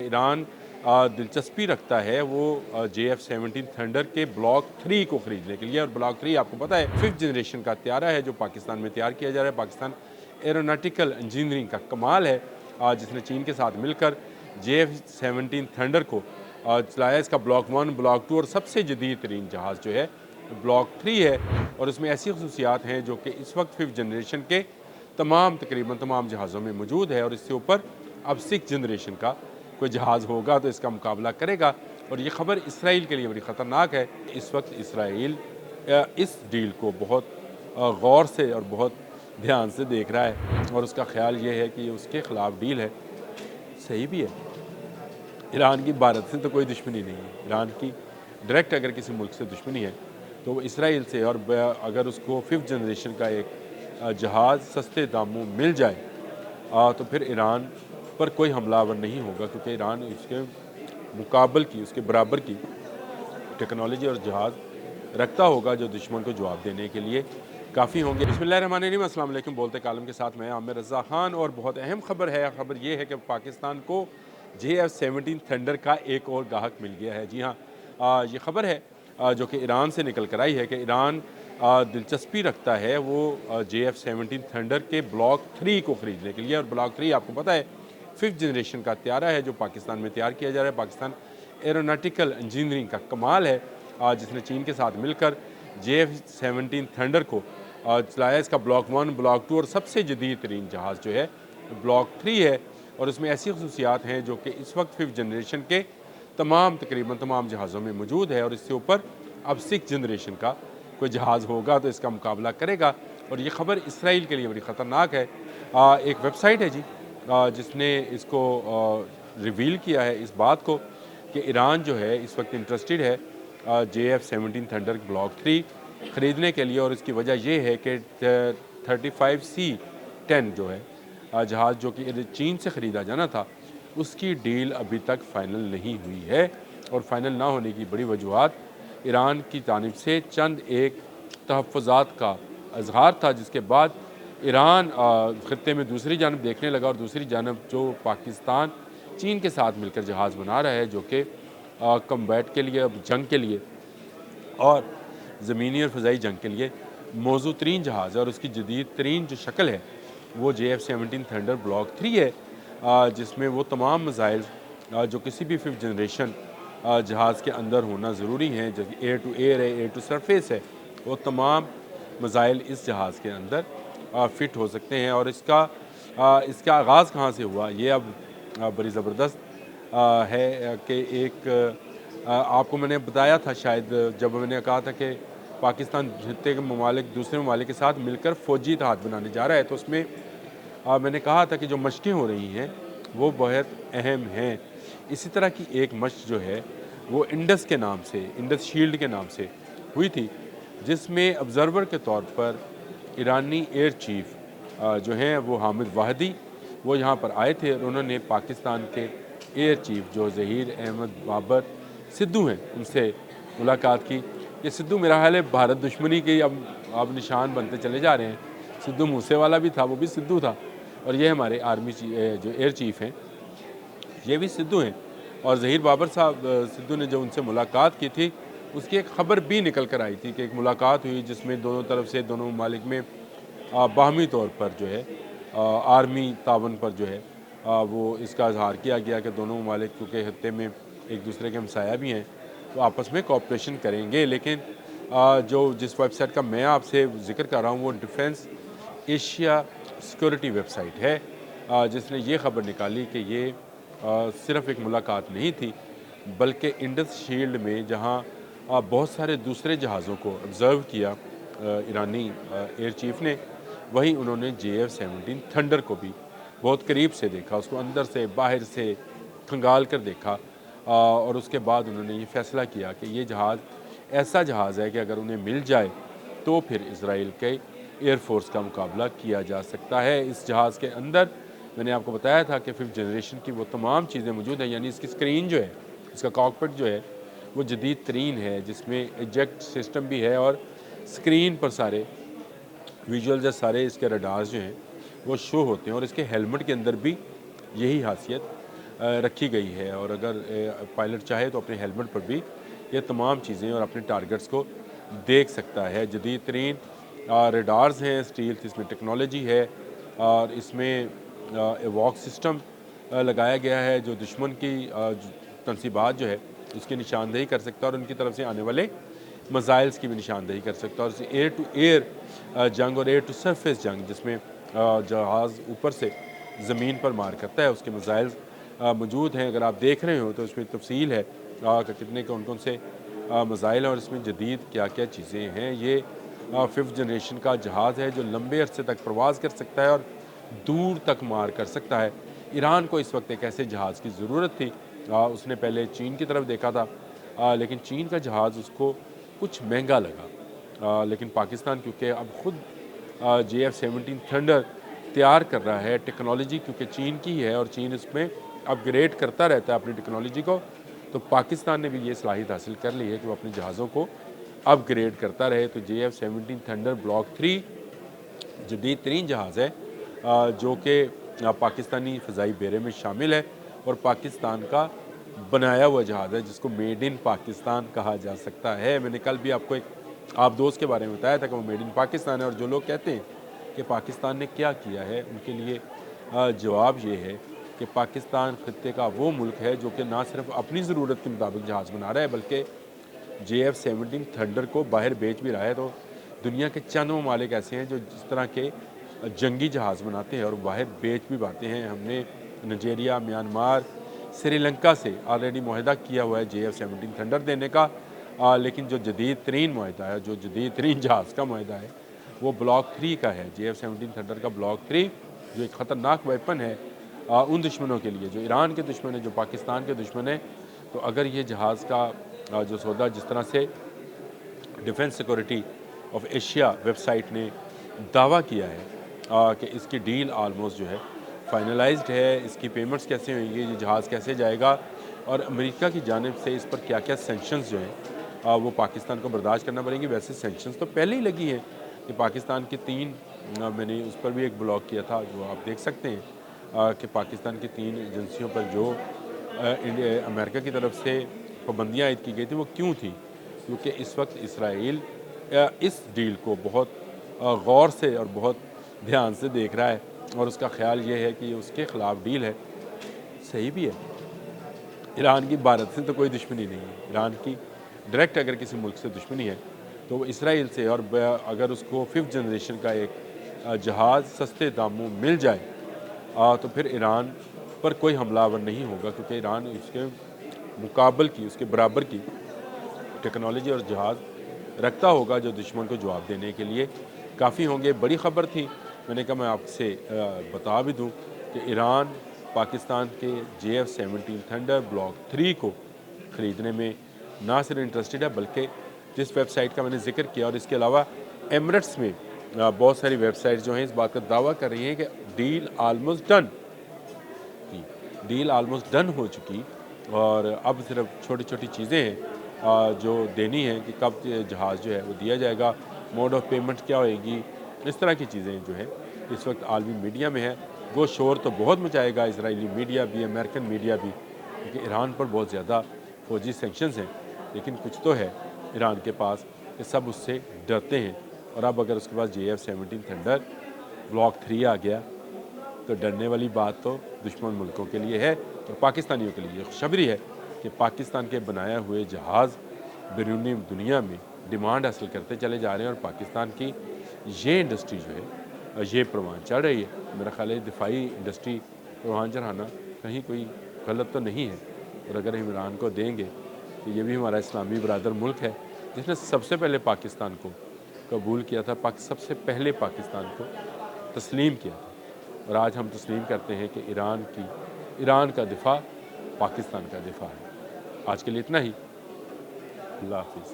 ایران دلچسپی رکھتا ہے وہ JF-17 تھنڈر کے بلاک 3 کو خریدنے کے لیے، اور بلاک 3 آپ کو پتہ ہے 5th جنریشن کا طیارہ ہے جو پاکستان میں تیار کیا جا رہا ہے۔ پاکستان ایروناٹیکل انجینئرنگ کا کمال ہے جس نے چین کے ساتھ مل کر JF-17 تھنڈر کو چلایا۔ اس کا بلاک 1، بلاک 2 اور سب سے جدید ترین جہاز جو ہے بلاک 3 ہے، اور اس میں ایسی خصوصیات ہیں جو کہ اس وقت 5th جنریشن کے تقریباً تمام جہازوں میں موجود ہے، اور اس سے اوپر اب 6th جنریشن کا کوئی جہاز ہوگا تو اس کا مقابلہ کرے گا۔ اور یہ خبر اسرائیل کے لیے بڑی خطرناک ہے۔ اس وقت اسرائیل اس ڈیل کو بہت غور سے اور بہت دھیان سے دیکھ رہا ہے، اور اس کا خیال یہ ہے کہ یہ اس کے خلاف ڈیل ہے۔ صحیح بھی ہے، ایران کی بھارت سے تو کوئی دشمنی نہیں ہے، ایران کی ڈائریکٹ اگر کسی ملک سے دشمنی ہے تو وہ اسرائیل سے، اور اگر اس کو 5th جنریشن کا ایک جہاز سستے داموں مل جائے تو پھر ایران پر کوئی حملہ آور نہیں ہوگا، کیونکہ ایران اس کے مقابل کی، اس کے برابر کی ٹیکنالوجی اور جہاز رکھتا ہوگا جو دشمن کو جواب دینے کے لیے کافی ہوں گے۔ بسم اللہ الرحمن الرحیم، السلام علیکم۔ بولتے کالم کے ساتھ میں عامر رضا خان، اور بہت اہم خبر ہے۔ خبر یہ ہے کہ پاکستان کو JF-17 تھنڈر کا ایک اور گاہک مل گیا ہے۔ جی ہاں، یہ خبر ہے جو کہ ایران سے نکل کر آئی ہے کہ ایران دلچسپی رکھتا ہے وہ JF-17 تھنڈر کے بلاک 3 کو خریدنے کے لیے، اور بلاک 3 آپ کو پتہ ہے 5th جنریشن کا طیارہ ہے جو پاکستان میں تیار کیا جا رہا ہے۔ پاکستان ایروناٹیکل انجینئرنگ کا کمال ہے جس نے چین کے ساتھ مل کر JF-17 تھنڈر کو چلایا۔ اس کا بلاک 1، بلاک 2 اور سب سے جدید ترین جہاز جو ہے بلاک 3 ہے، اور اس میں ایسی خصوصیات ہیں جو کہ اس وقت 5th جنریشن کے تقریباً تمام جہازوں میں موجود ہے، اور اس سے اوپر اب 6th جنریشن کا کوئی جہاز ہوگا تو اس کا مقابلہ کرے گا۔ اور یہ خبر اسرائیل کے لیے بڑی خطرناک ہے۔ ایک ویب سائٹ ہے جی جس نے اس کو ریویل کیا ہے اس بات کو کہ ایران جو ہے اس وقت انٹرسٹڈ ہے JF-17 تھنڈر بلاک 3 خریدنے کے لیے، اور اس کی وجہ یہ ہے کہ 35C-10 جو ہے جہاز جو کہ چین سے خریدا جانا تھا، اس کی ڈیل ابھی تک فائنل نہیں ہوئی ہے، اور فائنل نہ ہونے کی بڑی وجوہات ایران کی جانب سے چند ایک تحفظات کا اظہار تھا، جس کے بعد ایران خطے میں دوسری جانب دیکھنے لگا، اور دوسری جانب جو پاکستان چین کے ساتھ مل کر جہاز بنا رہا ہے جو کہ کمبیٹ کے لیے، جنگ کے لیے اور زمینی اور فضائی جنگ کے لیے موزوں ترین جہاز ہے، اور اس کی جدید ترین جو شکل ہے وہ JF-17 تھنڈر بلاک 3 ہے، جس میں وہ تمام میزائل جو کسی بھی 5th جنریشن جہاز کے اندر ہونا ضروری ہیں، جیسے ایئر ٹو ایئر ہے، ایئر ٹو سرفیس ہے، وہ تمام میزائل اس جہاز کے اندر فٹ ہو سکتے ہیں۔ اور اس کا آغاز کہاں سے ہوا، یہ اب بڑی زبردست ہے کہ ایک آپ کو میں نے بتایا تھا شاید جب میں نے کہا تھا کہ پاکستان خطے کے ممالک دوسرے ممالک کے ساتھ مل کر فوجی اتحاد بنانے جا رہا ہے، تو اس میں میں نے کہا تھا کہ جو مشقیں ہو رہی ہیں وہ بہت اہم ہیں۔ اسی طرح کی ایک مشق جو ہے وہ انڈس کے نام سے، انڈس شیلڈ کے نام سے ہوئی تھی، جس میں آبزرور کے طور پر ایرانی ایئر چیف جو ہیں وہ حامد واحدی وہ یہاں پر آئے تھے، اور انہوں نے پاکستان کے ایئر چیف جو ظہیر احمد بابر سدھو ہیں ان سے ملاقات کی۔ یہ سدھو میرا حال ہے بھارت دشمنی کے اب نشان بنتے چلے جا رہے ہیں۔ سدھو موسے والا بھی تھا، وہ بھی سدھو تھا، اور یہ ہمارے آرمی جو ایئر چیف ہیں یہ بھی سدھو ہیں، اور ظہیر بابر صاحب سدھو نے جو ان سے ملاقات کی تھی اس کی ایک خبر بھی نکل کر آئی تھی کہ ایک ملاقات ہوئی جس میں دونوں طرف سے دونوں ممالک میں باہمی طور پر جو ہے آرمی تعاون پر جو ہے وہ اس کا اظہار کیا گیا کہ دونوں ممالک کیونکہ خطے میں ایک دوسرے کے ہمسایہ بھی ہیں تو آپس میں کوآپریشن کریں گے۔ لیکن جس ویب سائٹ کا میں آپ سے ذکر کر رہا ہوں وہ defence Asia security website ہے، جس نے یہ خبر نکالی کہ یہ صرف ایک ملاقات نہیں تھی، بلکہ انڈس شیلڈ میں جہاں بہت سارے دوسرے جہازوں کو آبزرو کیا ایرانی ایئر چیف نے، وہیں انہوں نے JF-17 تھنڈر کو بھی بہت قریب سے دیکھا، اس کو اندر سے باہر سے کھنگال کر دیکھا، اور اس کے بعد انہوں نے یہ فیصلہ کیا کہ یہ جہاز ایسا جہاز ہے کہ اگر انہیں مل جائے تو پھر اسرائیل کے ایئر فورس کا مقابلہ کیا جا سکتا ہے۔ اس جہاز کے اندر میں نے آپ کو بتایا تھا کہ 5th جنریشن کی وہ تمام چیزیں موجود ہیں، یعنی اس کی اسکرین جو ہے، اس کا کاکپٹ جو ہے وہ جدید ترین ہے، جس میں ایجیکٹ سسٹم بھی ہے، اور اسکرین پر سارے ویژولز یا سارے اس کے ریڈارز جو ہیں وہ شو ہوتے ہیں، اور اس کے ہیلمٹ کے اندر بھی یہی خاصیت رکھی گئی ہے، اور اگر پائلٹ چاہے تو اپنے ہیلمٹ پر بھی یہ تمام چیزیں اور اپنے ٹارگٹس کو دیکھ سکتا ہے۔ جدید ترین ریڈارز ہیں، اسٹیلتھ اس میں ٹیکنالوجی ہے، اور اس میں ایواک سسٹم لگایا گیا ہے جو دشمن کی تنصیبات جو ہے اس کی نشاندہی کر سکتا ہے، اور ان کی طرف سے آنے والے مزائلز کی بھی نشاندہی کر سکتا ہے، اور اسے ایئر ٹو ایئر جنگ اور ایئر ٹو سرفیس جنگ، جس میں جہاز اوپر سے زمین پر مار کرتا ہے، اس کے مزائلز موجود ہیں۔ اگر آپ دیکھ رہے ہو تو اس میں تفصیل ہے کہ کتنے کون سے مزائل ہیں، اور اس میں جدید کیا کیا چیزیں ہیں۔ یہ 5th جنریشن کا جہاز ہے جو لمبے عرصے تک پرواز کر سکتا ہے اور دور تک مار کر سکتا ہے۔ ایران کو اس وقت ایک ایسے جہاز کی ضرورت تھی۔ اس نے پہلے چین کی طرف دیکھا تھا، لیکن چین کا جہاز اس کو کچھ مہنگا لگا، لیکن پاکستان کیونکہ اب خود JF-17 تھنڈر تیار کر رہا ہے، ٹیکنالوجی کیونکہ چین کی ہے اور چین اس میں اپ گریڈ کرتا رہتا ہے اپنی ٹیکنالوجی کو، تو پاکستان نے بھی یہ صلاحیت حاصل کر لی ہے کہ وہ اپنے جہازوں کو اپ گریڈ کرتا رہے۔ تو JF-17 تھنڈر بلاک 3 جدید ترین جہاز ہے جو کہ پاکستانی فضائی بیڑے میں شامل ہے، اور پاکستان کا بنایا ہوا جہاز ہے جس کو میڈ ان پاکستان کہا جا سکتا ہے۔ میں نے کل بھی آپ کو ایک آبدوز کے بارے میں بتایا تھا کہ وہ میڈ ان پاکستان ہے، اور جو لوگ کہتے ہیں کہ پاکستان نے کیا کیا ہے ان کے لیے جواب یہ ہے کہ پاکستان خطے کا وہ ملک ہے جو کہ نہ صرف اپنی ضرورت کے مطابق جہاز بنا رہا ہے بلکہ JF-17 تھنڈر کو باہر بیچ بھی رہا ہے۔ تو دنیا کے چند ممالک ایسے ہیں جو جس طرح کے جنگی جہاز بناتے ہیں اور باہر بیچ بھی پاتے ہیں۔ ہم نے نائجیریا، میانمار، سری لنکا سے آلریڈی معاہدہ کیا ہوا ہے JF-17 تھنڈر دینے کا، لیکن جو جدید ترین معاہدہ ہے، جو جدید ترین جہاز کا معاہدہ ہے وہ بلاک 3 کا ہے۔ JF-17 تھنڈر کا بلاک 3 جو ایک خطرناک ویپن ہے ان دشمنوں کے لیے جو ایران کے دشمن ہیں، جو پاکستان کے دشمن ہیں۔ تو اگر یہ جہاز کا جو سودا جس طرح سے defence security of Asia website نے دعویٰ کیا ہے کہ اس کی ڈیل آلموسٹ جو ہے فائنلائزڈ ہے، اس کی پیمنٹس کیسے ہوئیں گی، یہ جہاز کیسے جائے گا، اور امریکہ کی جانب سے اس پر کیا کیا سینکشنز جو ہیں وہ پاکستان کو برداشت کرنا پڑیں گی۔ ویسے سینکشنز تو پہلے ہی لگی ہیں کہ پاکستان کی 3 میں نے اس پر بھی ایک بلاگ کیا تھا جو آپ دیکھ سکتے ہیں کہ پاکستان کی 3 ایجنسیوں پر جو امریکہ کی طرف سے پابندیاں عائد کی گئی تھی وہ کیوں تھی؟ کیونکہ اس وقت اسرائیل اس ڈیل کو بہت غور سے اور بہت دھیان سے دیکھ رہا ہے، اور اس کا خیال یہ ہے کہ اس کے خلاف ڈیل ہے، صحیح بھی ہے۔ ایران کی بھارت سے تو کوئی دشمنی نہیں ہے، ایران کی ڈائریکٹ اگر کسی ملک سے دشمنی ہے تو وہ اسرائیل سے، اور اگر اس کو 5th جنریشن کا ایک جہاز سستے داموں مل جائے تو پھر ایران پر کوئی حملہ آور نہیں ہوگا، کیونکہ ایران اس کے مقابل کی، اس کے برابر کی ٹیکنالوجی اور جہاز رکھتا ہوگا جو دشمن کو جواب دینے کے لیے کافی ہوں گے۔ بڑی خبر تھی، میں نے کہا میں آپ سے بتا بھی دوں کہ ایران پاکستان کے JF-17 تھنڈر بلاک 3 کو خریدنے میں نہ صرف انٹرسٹڈ ہے بلکہ جس ویب سائٹ کا میں نے ذکر کیا، اور اس کے علاوہ ایمریٹس میں بہت ساری ویب سائٹس جو ہیں اس بات کا دعویٰ کر رہی ہیں کہ ڈیل آلموسٹ ڈن ہو چکی، اور اب صرف چھوٹی چھوٹی چیزیں ہیں جو دینی ہیں کہ کب جہاز جو ہے وہ دیا جائے گا، موڈ آف پیمنٹ کیا ہوئے گی، اس طرح کی چیزیں جو ہیں اس وقت عالمی میڈیا میں ہے۔ وہ شور تو بہت مچائے گا، اسرائیلی میڈیا بھی، امریکن میڈیا بھی، کیونکہ ایران پر بہت زیادہ فوجی سینکشنز ہیں، لیکن کچھ تو ہے ایران کے پاس کہ سب اس سے ڈرتے ہیں، اور اب اگر اس کے پاس JF-17 تھنڈر بلاک 3 آ گیا تو ڈرنے والی بات تو دشمن ملکوں کے لیے ہے، اور پاکستانیوں کے لیے خوشخبری ہے کہ پاکستان کے بنایا ہوئے جہاز بیرونی دنیا میں ڈیمانڈ حاصل کرتے چلے جا رہے ہیں، اور پاکستان کی یہ انڈسٹری جو ہے یہ پروان چڑھ رہی ہے۔ میرا خیال ہے دفاعی انڈسٹری پروان چڑھانا کہیں کوئی غلط تو نہیں ہے، اور اگر ہم ایران کو دیں گے تو یہ بھی ہمارا اسلامی برادر ملک ہے جس نے سب سے پہلے پاکستان کو قبول کیا تھا، سب سے پہلے پاکستان کو تسلیم کیا تھا، اور آج ہم تسلیم کرتے ہیں کہ ایران کا دفاع پاکستان کا دفاع ہے۔ آج کے لیے اتنا ہی، اللہ حافظ۔